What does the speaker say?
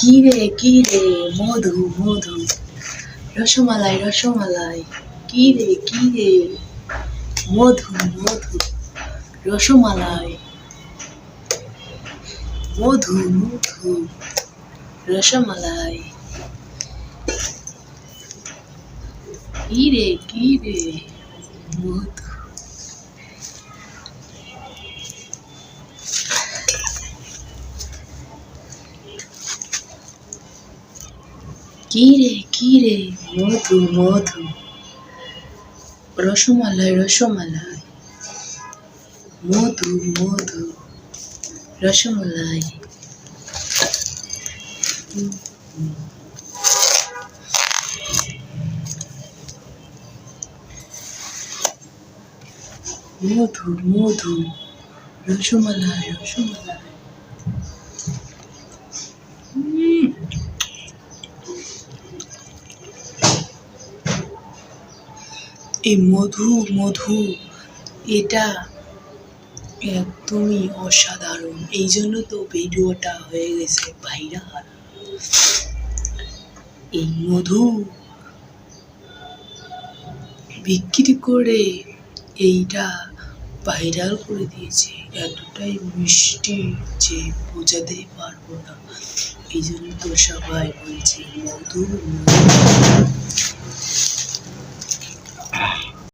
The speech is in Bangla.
কি রে মধু মধু, রসমালাই রসমালাই, কি রে মধু মধু, রসমালাই, মধু মধু, রসমালাই, কি রে মধু। কি রে মধু মধু, রসমালাই রসমালাই, মধু মধু, রসমালাই। মধু মধু, রসমালাই রসমালাই। এই মধু মধু, এটা একদমই অসাধারণ, এই জন্য তো ভিডিওটা হয়ে গেছে ভাইরাল। এই মধু বিক্রি করে এইটা ভাইরাল করে দিয়েছে, এতটাই মিষ্টি যে বোঝাতেই পারবো না। এই জন্য তো সবাই বলছে মধু মধু।